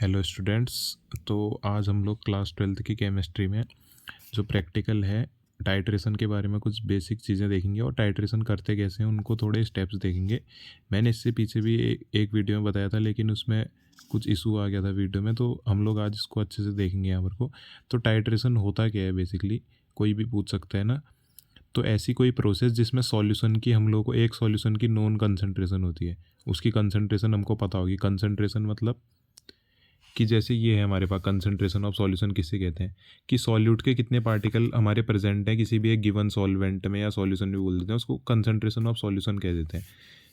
Hello students. तो आज हम लोग क्लास 12th की केमिस्ट्री में जो प्रैक्टिकल है टाइट्रेशन के बारे में कुछ बेसिक चीज़ें देखेंगे और टाइट्रेशन करते कैसे हैं उनको थोड़े स्टेप्स देखेंगे। मैंने इससे पीछे भी एक वीडियो में बताया था, लेकिन उसमें कुछ इशू आ गया था वीडियो में, तो हम लोग आज इसको अच्छे से देखेंगे यहाँ पर को। तो टाइट्रेशन होता क्या है बेसिकली, कोई भी पूछ सकता है ना। तो ऐसी कोई प्रोसेस जिसमें सॉल्यूशन की हम लोग को एक सॉल्यूशन की नॉन कंसंट्रेशन होती है, उसकी कंसंट्रेशन हमको पता होगी। कंसंट्रेशन मतलब कि जैसे ये है हमारे पास कंसंट्रेशन ऑफ सॉल्यूशन किसे कहते हैं, कि सॉल्यूट के कितने पार्टिकल हमारे प्रेजेंट हैं किसी भी एक गिवन सॉल्वेंट में या सॉल्यूशन भी बोल देते हैं, उसको कंसंट्रेशन ऑफ सॉल्यूशन कह देते हैं।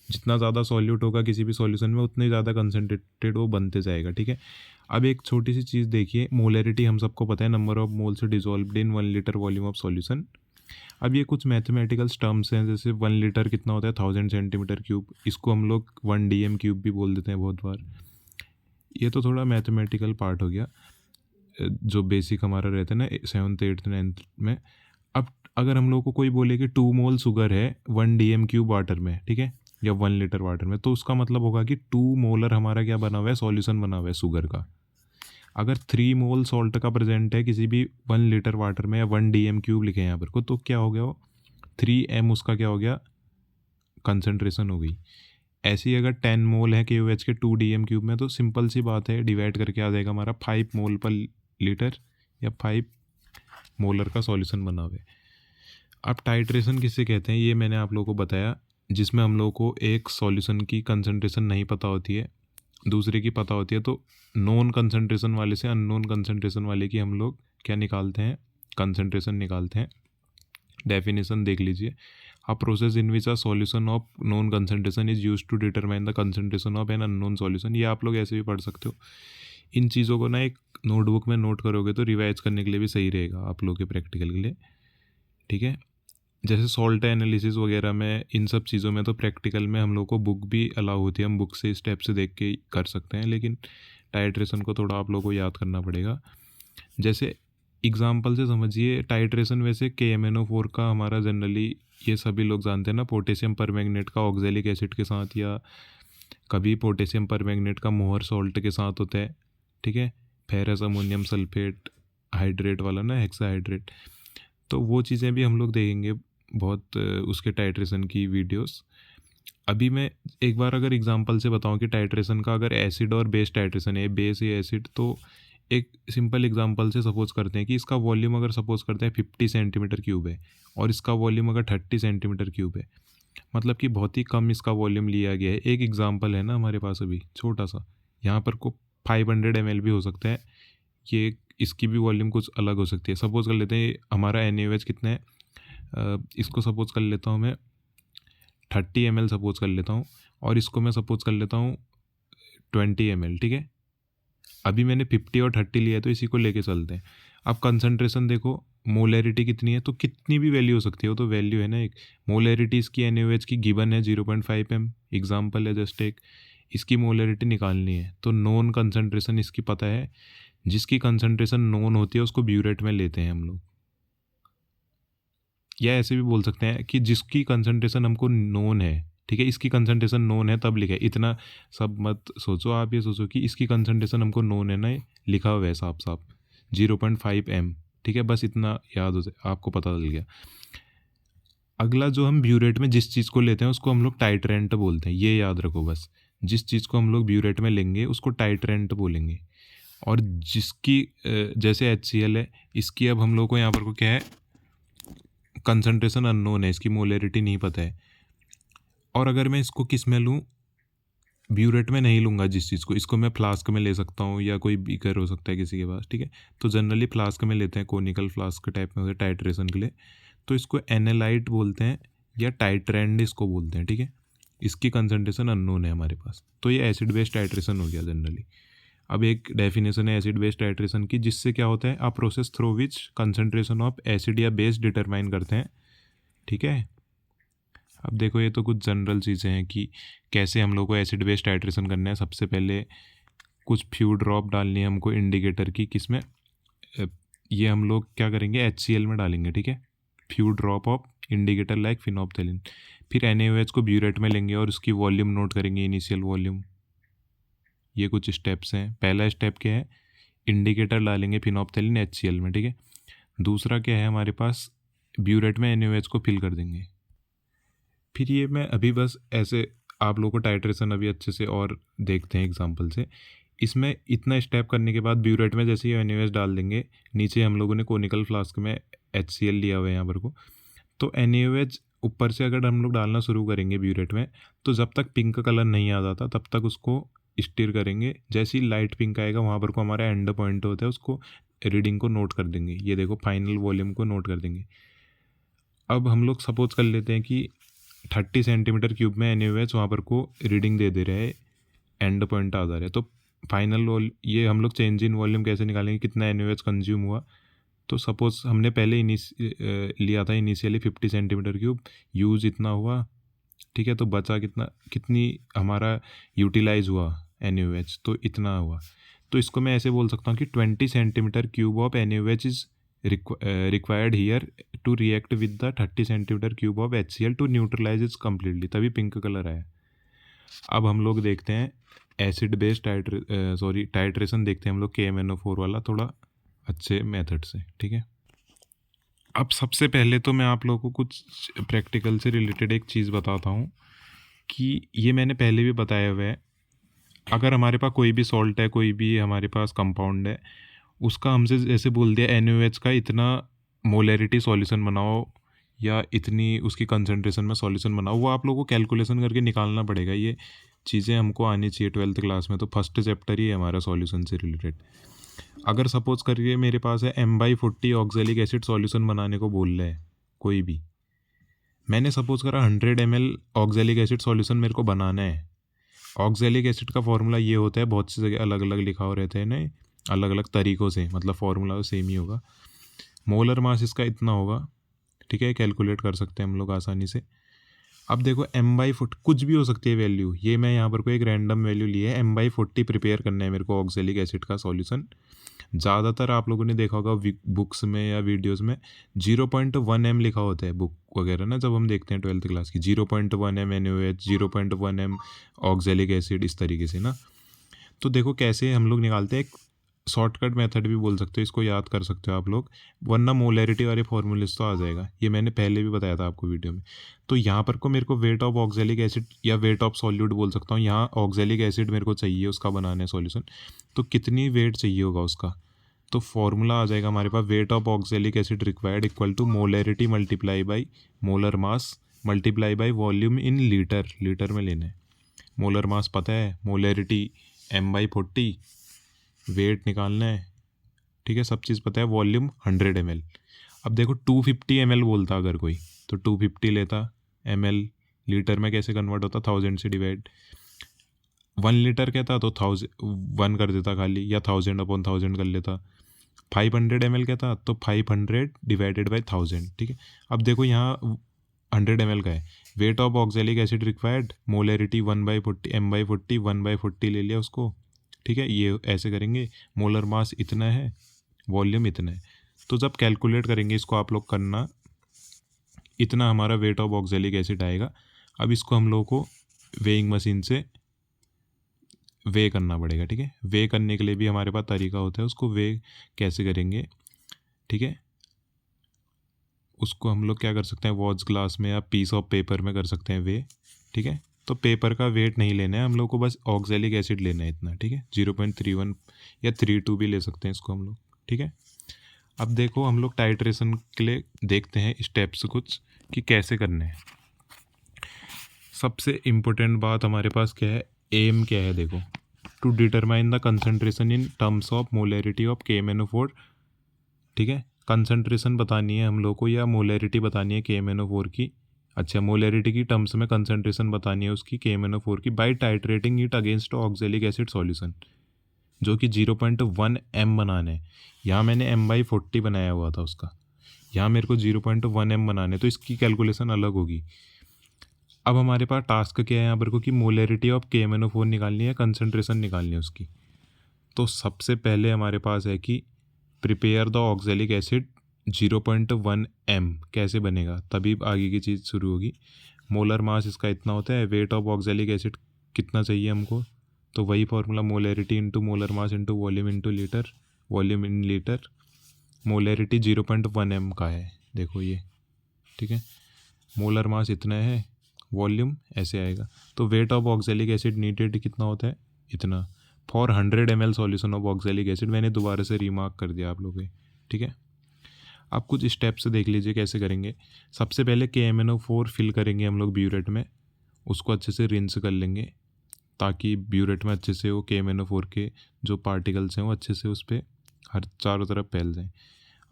जितना ज़्यादा सॉल्यूट होगा किसी भी सॉल्यूशन में उतने ज़्यादा कंसंट्रेटेड वो बनते जाएगा। ठीक है। अब एक छोटी सी चीज़ देखिए, मोलरिटी हम सबको पता है, number of moles dissolved in 1 litre volume of solution. अब ये कुछ मैथमेटिकल टर्म्स हैं, जैसे 1 लीटर कितना होता है 1000 सेंटीमीटर क्यूब, इसको हम लोग 1 DM क्यूब भी बोल देते हैं बहुत बार। ये तो थोड़ा मैथमेटिकल पार्ट हो गया जो बेसिक हमारा रहता है ना 7th 8th 9th में। अब अगर हम लोग को कोई बोले कि 2 मोल शुगर है 1 DM क्यूब वाटर में, ठीक है, या 1 लीटर वाटर में, तो उसका मतलब होगा कि 2 मोलर हमारा क्या बना हुआ है, सॉल्यूशन बना हुआ है शुगर का। अगर 3 मोल सॉल्ट का प्रेजेंट है किसी भी 1 लीटर वाटर में या 1 DM क्यूब लिखे यहाँ पर को, तो क्या हो गया वो 3M, उसका क्या हो गया, कंसंट्रेशन हो गई। ऐसे ही अगर 10 मोल है KOH के 2 DM क्यूब में, तो सिंपल सी बात है, डिवाइड करके आ जाएगा हमारा 5 मोल पर लीटर, या 5 मोलर का सॉल्यूशन बना हुआ है। अब टाइट्रेशन किसे कहते हैं ये मैंने आप लोगों को बताया, जिसमें हम लोगों को एक सॉल्यूशन की कंसंट्रेशन नहीं पता होती है, दूसरे की पता होती है। तो नॉन कंसंट्रेशन वाले से अननोन कंसंट्रेशन वाले की हम लोग क्या निकालते हैं, कंसंट्रेशन निकालते हैं। डेफिनेशन देख लीजिए, a process in which a solution of known concentration is used to determine the concentration of an unknown solution। ये आप लोग ऐसे भी पढ़ सकते हो। इन चीज़ों को ना एक नोटबुक में नोट करोगे तो रिवाइज करने के लिए भी सही रहेगा आप लोग के प्रैक्टिकल के लिए। ठीक है। जैसे सॉल्ट एनालिसिस वगैरह में, इन सब चीज़ों में तो प्रैक्टिकल में हम लोग को बुक भी अलाउ होती है, हम बुक से स्टेप से देख के कर सकते हैं, लेकिन टाइट्रेशन को थोड़ा आप लोग को याद करना पड़ेगा। जैसे एग्जाम्पल से समझिए टाइट्रेशन, वैसे KMnO4 का हमारा जनरली ये सभी लोग जानते हैं ना, पोटेशियम परमैंगनेट का ऑक्जेलिक एसिड के साथ, या कभी पोटेशियम परमैंगनेट का मोहर सॉल्ट के साथ होता है। ठीक है। फेरस अमोनियम सल्फेट हाइड्रेट वाला ना, हेक्साहाइड्रेट। तो वो चीज़ें भी हम लोग देखेंगे बहुत उसके टाइट्रेशन की वीडियोस। अभी मैं एक बार अगर एग्जांपल से बताऊं कि टाइट्रेशन का अगर एसिड और बेस टाइट्रेशन है, बेस या एसिड, तो एक सिंपल एग्जांपल से सपोज करते हैं कि इसका वॉल्यूम अगर सपोज करते हैं 50 सेंटीमीटर क्यूब है, और इसका वॉल्यूम अगर 30 सेंटीमीटर क्यूब है, मतलब कि बहुत ही कम इसका वॉल्यूम लिया गया है। एक एग्जांपल है ना हमारे पास अभी छोटा सा, यहाँ पर को 500 ml भी हो सकता है, ये इसकी भी वॉल्यूम कुछ अलग हो सकती है। सपोज कर लेते हैं हमारा NaOH कितना है, इसको सपोज कर लेता हूँ मैं 30 ml सपोज कर लेता हूँ, और इसको मैं सपोज कर लेता हूँ 20 ml। ठीक है। अभी मैंने 50 और 30 लिया है, तो इसी को लेके चलते हैं। अब कंसंट्रेशन देखो, मोलैरिटी कितनी है, तो कितनी भी वैल्यू हो सकती है, वो तो वैल्यू है ना एक। मोलैरिटी इसकी NaOH की गिवन है 0.5 m, एग्जाम्पल है जस्ट एक, इसकी मोलैरिटी निकालनी है। तो नॉन कंसंट्रेशन इसकी पता है, जिसकी कंसंट्रेशन नॉन होती है उसको ब्यूरेट में लेते हैं हम लोग। या ऐसे भी बोल सकते हैं कि जिसकी कंसंट्रेशन हमको नोन है, ठीक है, इसकी कंसंट्रेशन नोन है तब लिखा है। इतना सब मत सोचो, आप ये सोचो कि इसकी कंसंट्रेशन हमको नोन है ना, लिखा हुआ है साफ साफ 0.5 m। ठीक है, बस इतना याद हो जाए, आपको पता चल गया। अगला जो हम ब्यूरेट में जिस चीज़ को लेते हैं उसको हम लोग टाइट्रेंट बोलते हैं, ये याद रखो बस। जिस चीज़ को हम लोग ब्यूरेट में लेंगे उसको टाइट्रेंट बोलेंगे। और जिसकी जैसे HCl है, इसकी अब हम लोग को यहाँ पर को क्या है, कंसंट्रेशन अननोन है, इसकी मोलैरिटी नहीं पता है। और अगर मैं इसको किस में लूँ, ब्यूरेट में नहीं लूँगा जिस चीज़ को, इसको मैं फ्लास्क में ले सकता हूँ, या कोई बीकर हो सकता है किसी के पास। ठीक है। तो जनरली फ्लास्क में लेते हैं, कोनिकल फ्लास्क टाइप में होते हैं टाइट्रेशन के लिए। तो इसको एनालाइट बोलते हैं, या टाइट्रेंड इसको बोलते हैं। ठीक है। इसकी कंसंट्रेशन अननोन है हमारे पास, तो ये एसिड बेस्ड टाइट्रेशन हो गया जनरली। अब एक डेफिनेशन है एसिड बेस्ड टाइट्रेशन की, जिससे क्या होता है, a process through which concentration of acid या बेस डिटरमाइन करते हैं। ठीक है। अब देखो, ये तो कुछ जनरल चीज़ें हैं कि कैसे हम लोग को एसिड बेस्ड टाइट्रेशन करना है। सबसे पहले कुछ फ्यू ड्रॉप डालनी है हमको इंडिकेटर की, किसमें, ये हम लोग क्या करेंगे, HCl में डालेंगे। ठीक है। Few drop of indicator like phenolphthalein. फिर NaOH को ब्यूरेट में लेंगे और उसकी वॉल्यूम नोट करेंगे, इनिशियल वॉल्यूम। ये कुछ स्टेप्स हैं। पहला स्टेप क्या है, इंडिकेटर डालेंगे फिनोप्थेलिन HCl में, ठीक है। दूसरा क्या है हमारे पास, ब्यूरेट में NaOH को फिल कर देंगे। फिर ये मैं अभी बस ऐसे आप लोगों को टाइट्रेशन अभी अच्छे से और देखते हैं एग्जांपल से। इसमें इतना स्टेप करने के बाद ब्यूरेट में जैसे ही NaOH डाल देंगे, नीचे हम लोगों ने कोनिकल फ्लास्क में HCl लिया हुआ है यहाँ पर को, तो NaOH ऊपर से अगर हम लोग डालना शुरू करेंगे ब्यूरेट में, तो जब तक पिंक कलर नहीं आ जाता तब तक उसको स्टिर करेंगे। जैसे ही लाइट पिंक आएगा वहाँ पर को हमारा एंड पॉइंट होता है, उसको रीडिंग को नोट कर देंगे। ये देखो फाइनल वॉल्यूम को नोट कर देंगे। अब हम लोग सपोज कर लेते हैं कि 30 सेंटीमीटर क्यूब में NaOH वहाँ पर को रीडिंग दे रहे हैं, एंड पॉइंट आ जा रहा है। तो फाइनल ये हम लोग चेंज इन वॉल्यूम कैसे निकालेंगे, कितना NaOH कंज्यूम हुआ। तो सपोज हमने पहले लिया था इनिशियली 50 सेंटीमीटर क्यूब, यूज़ इतना हुआ, ठीक है। तो बचा कितनी हमारा यूटिलाइज हुआ NaOH, तो इतना हुआ। तो इसको मैं ऐसे बोल सकता हूँ कि 20 centimetre cube of NaOH is required here to react with the 30 centimetre cube of HCl to neutralise is completely, तभी पिंक कलर आया। अब हम लोग देखते हैं एसिड बेस्ड टाइट्रेशन देखते हैं हम लोग KMnO4 वाला, थोड़ा अच्छे मेथड से, ठीक है। अब सबसे पहले तो मैं आप लोगों को कुछ प्रैक्टिकल से रिलेटेड एक चीज़ बताता हूँ कि ये मैंने पहले भी बताया हुआ है। अगर हमारे पास कोई भी सॉल्ट है, कोई भी हमारे पास कंपाउंड है, उसका हमसे जैसे बोल दिया NaOH का इतना मोलैरिटी सॉल्यूशन बनाओ या इतनी उसकी कंसंट्रेशन में सॉल्यूशन बनाओ, वो आप लोगों को कैलकुलेशन करके निकालना पड़ेगा। ये चीज़ें हमको आनी चाहिए 12th क्लास में, तो फर्स्ट चैप्टर ही है हमारा सॉल्यूशन से रिलेटेड। अगर सपोज करिए मेरे पास है M/40 ऑक्जेलिक एसिड सॉल्यूशन बनाने को बोल रहे हैं कोई भी, मैंने सपोज करा 100 ml ऑक्जेलिक एसिड सॉल्यूशन मेरे को बनाना है। ऑक्जेलिक एसिड का फॉर्मूला ये होता है, बहुत सी जगह अलग अलग लिखा हो रहता है ना, अलग अलग तरीक़ों से, मतलब फॉर्मूला सेम ही होगा। मोलर मास इसका इतना होगा, ठीक है, कैलकुलेट कर सकते हैं हम लोग आसानी से। अब देखो M/40 कुछ भी हो सकती है वैल्यू, ये मैं यहाँ पर कोई एक रैंडम वैल्यू ली है। M/40 प्रिपेयर करना है मेरे को ऑक्जेलिक एसिड का सॉल्यूशन। ज़्यादातर आप लोगों ने देखा होगा बुक्स में या वीडियोस में 0.1 m लिखा होता है बुक वगैरह ना, जब हम देखते हैं 12th क्लास की, 0.1 m NaOH, 0.1 m oxalic acid, इस तरीके से ना। तो देखो कैसे हम लोग निकालते हैं, एक शॉर्टकट मेथड भी बोल सकते हो इसको, याद कर सकते हो आप लोग, वरना मोलैरिटी वाले फॉर्मूलेस तो आ जाएगा। ये मैंने पहले भी बताया था आपको वीडियो में। तो यहाँ पर को मेरे को वेट ऑफ ऑक्जेलिक एसिड या वेट ऑफ सॉल्यूट बोल सकता हूँ। यहाँ ऑक्जेलिक एसिड मेरे को चाहिए, उसका बनाना है सॉल्यूशन, तो कितनी वेट चाहिए होगा उसका। तो फॉर्मूला आ जाएगा हमारे पास, weight of oxalic acid required equal to molarity multiply by molar mass multiply by volume in litre, litre में लेना है। मोलर मास पता है, मोलैरिटी M/40, वेट निकालना है, ठीक है, सब चीज़ पता है, वॉल्यूम 100 ml। अब देखो 250 ml बोलता अगर कोई, तो 250 लेता ml, लीटर में कैसे कन्वर्ट होता, 1000 से डिवाइड। 1 लीटर कहता तो 1 कर देता खाली, या 1000/1000 कर लेता। 500 ml कहता तो 500 डिवाइडेड बाई 1000, ठीक है। अब देखो यहाँ 100 ml का है, wait of oxalic acid required, molarity 1/40 M/40, 1/40 ले लिया उसको, ठीक है। ये ऐसे करेंगे, मोलर मास इतना है, वॉल्यूम इतना है। तो जब कैलकुलेट करेंगे इसको आप लोग करना, इतना हमारा वेट ऑफ ऑक्जेलिक एसिड आएगा। अब इसको हम लोग को वेइंग मशीन से वे करना पड़ेगा, ठीक है। वे करने के लिए भी हमारे पास तरीका होता है, उसको वे कैसे करेंगे, ठीक है। उसको हम लोग क्या कर सकते हैं, वॉच ग्लास में या पीस ऑफ पेपर में कर सकते हैं वे, ठीक है। तो पेपर का वेट नहीं लेना है हम लोग को, बस ऑक्जेलिक एसिड लेना है इतना, ठीक है। 0.31 या 32 भी ले सकते हैं इसको हम लोग, ठीक है। अब देखो हम लोग टाइट्रेशन के लिए देखते हैं स्टेप्स कुछ कि कैसे करने हैं। सबसे इम्पोर्टेंट बात हमारे पास क्या है, एम क्या है, देखो, to determine the concentration in terms of molarity of KMnO4, ठीक है। कंसंट्रेशन बतानी है हम लोग को या मोलैरिटी बतानी है KMnO4 की, अच्छा मोलैरिटी की टर्म्स में कंसंट्रेशन बतानी है उसकी KMnO4 की, by titrating it against oxalic acid solution, जो कि 0.1 m बनाना है। यहाँ मैंने M/40 बनाया हुआ था उसका, यहाँ मेरे को 0.1 m बनाने, तो इसकी कैलकुलेशन अलग होगी। अब हमारे पास टास्क क्या है यहाँ पर को कि मोलैरिटी ऑफ KMnO4 निकालनी है, कंसंट्रेशन निकालनी है उसकी। तो सबसे पहले हमारे पास है कि prepare the oxalic acid 0.1 m, कैसे बनेगा, तभी आगे की चीज़ शुरू होगी। मोलर मास इसका इतना होता है, वेट ऑफ ऑक्जेलिक एसिड कितना चाहिए हमको, तो वही formula, molarity into molar mass into volume into litre, volume in litre. Molarity 0.1 m का है, देखो ये, ठीक है। मोलर मास इतना है, वॉल्यूम ऐसे आएगा। तो wait of oxalic acid needed कितना होता है, इतना, for 100 ml solution of oxalic acid. मैंने दोबारा से रिमार्क कर दिया आप लोगों के, ठीक है। आप कुछ स्टेप्स देख लीजिए कैसे करेंगे। सबसे पहले KMnO4 फिल करेंगे हम लोग ब्यूरेट में, उसको अच्छे से रिंस कर लेंगे ताकि ब्यूरेट में अच्छे से वो KMnO4 के जो पार्टिकल्स हैं वो अच्छे से उस पर हर चारों तरफ फैल जाएँ।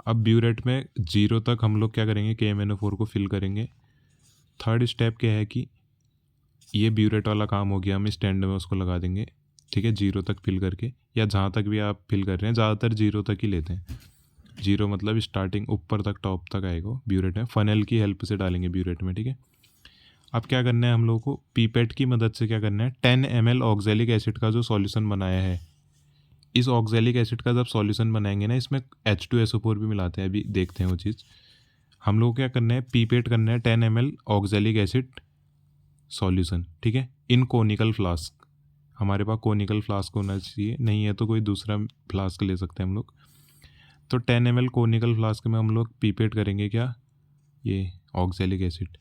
अब ब्यूरेट में 0 तक हम लोग क्या करेंगे, KMnO4 को फिल करेंगे। थर्ड स्टेप क्या है कि ये ब्यूरेट वाला काम हो गया, हम स्टैंड में उसको लगा देंगे, ठीक है, 0 तक फिल करके, या जहाँ तक भी आप फिल कर रहे हैं, ज़्यादातर 0 तक ही लेते हैं। 0 मतलब स्टार्टिंग ऊपर तक, टॉप तक आएगा ब्यूरेट में, फनल की हेल्प से डालेंगे ब्यूरेट में, ठीक है। अब क्या करना है हम लोगों को, पीपेट की मदद से क्या करना है, 10 ml ऑक्जेलिक एसिड का जो सॉल्यूशन बनाया है, इस ऑक्जेलिक एसिड का जब सॉल्यूशन बनाएंगे ना, इसमें H2SO4 भी मिलाते हैं, अभी देखते हैं वो चीज़। हम लोग क्या करना है, पीपेट करना है 10 ml ऑक्जेलिक एसिड सॉल्यूशन, ठीक है, इन कोनिकल फ्लास्क। हमारे पास कोनिकल फ्लास्क होना चाहिए, नहीं है तो कोई दूसरा फ्लास्क ले सकते हैं हम लोग। तो 10 ml कोनिकल फ्लास्क में हम लोग पीपेट करेंगे क्या, ये ऑक्जेलिक एसिड।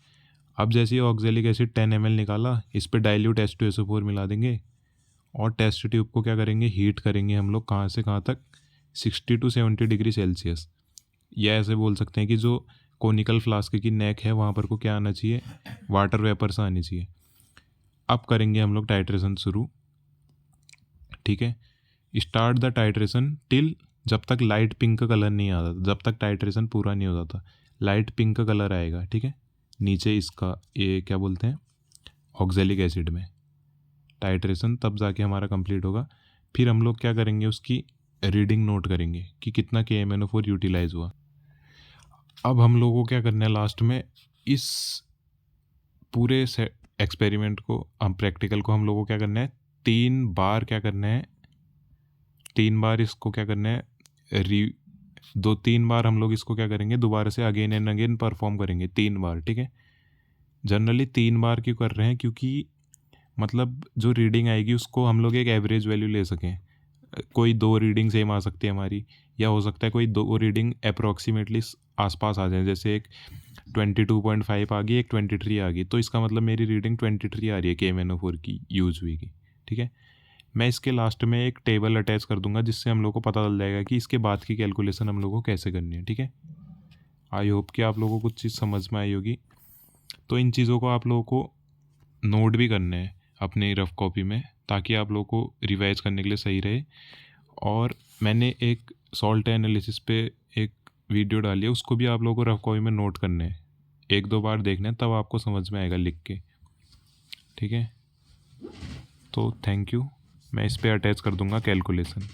अब जैसे ही ऑक्जेलिक एसिड 10 ml निकाला, इस पर डाइल्यूट H2SO4 मिला देंगे और टेस्ट ट्यूब को क्या करेंगे, हीट करेंगे हम लोग, कहाँ से कहाँ तक, 60 to 70 डिग्री सेल्सियस। या ऐसे बोल सकते हैं कि जो कोनिकल फ्लास्क की नेक है वहाँ पर को क्या आना चाहिए, वाटर वेपर से आनी चाहिए। अब करेंगे हम लोग टाइट्रेशन शुरू, ठीक है। स्टार्ट द टाइट्रेशन टिल, जब तक लाइट पिंक कलर नहीं आता, जब तक टाइट्रेशन पूरा नहीं हो जाता, लाइट पिंक कलर आएगा, ठीक है, नीचे इसका ये क्या बोलते हैं, ऑक्जेलिक एसिड में टाइट्रेशन, तब जाके हमारा कंप्लीट होगा। फिर हम लोग क्या करेंगे, उसकी रीडिंग नोट करेंगे कि कितना KMnO4 यूटिलाइज हुआ। अब हम लोगों को क्या करना है, लास्ट में इस पूरे एक्सपेरिमेंट को, हम प्रैक्टिकल को, हम लोगों को क्या करना है, 3 बार क्या करना है, 3 बार इसको क्या करना है, 2-3 बार हम लोग इसको क्या करेंगे, दोबारा से अगेन एंड अगेन परफॉर्म करेंगे 3 बार, ठीक है। जनरली 3 बार क्यों कर रहे हैं, क्योंकि मतलब जो रीडिंग आएगी उसको हम लोग एक एवरेज वैल्यू ले सकें। कोई 2 रीडिंग सेम आ सकती है हमारी, या हो सकता है कोई 2 रीडिंग अप्रोक्सीमेटली आसपास आ जाए, जैसे एक 22.5 आ गई, एक 23 आ गई, तो इसका मतलब मेरी रीडिंग 23 आ रही है KMnO4 की यूज हुई की, ठीक है। मैं इसके लास्ट में एक टेबल अटैच कर दूंगा जिससे हम लोग को पता चल जाएगा कि इसके बाद की कैलकुलेशन हम लोग को कैसे करनी है, ठीक है। आई होप कि आप लोगों को कुछ चीज़ समझ में आई होगी। तो इन चीज़ों को आप लोगों को नोट भी करने हैं अपनी रफ कॉपी में, ताकि आप लोगों को रिवाइज करने के लिए सही रहे। और मैंने एक सॉल्ट एनालिसिस पे एक वीडियो डाली है, उसको भी आप लोगों को रफ कॉपी में नोट करने हैं, 1-2 बार देखना है, तब आपको समझ में आएगा लिख के, ठीक है। तो थैंक यू, मैं इस पर अटैच कर दूंगा कैलकुलेशन।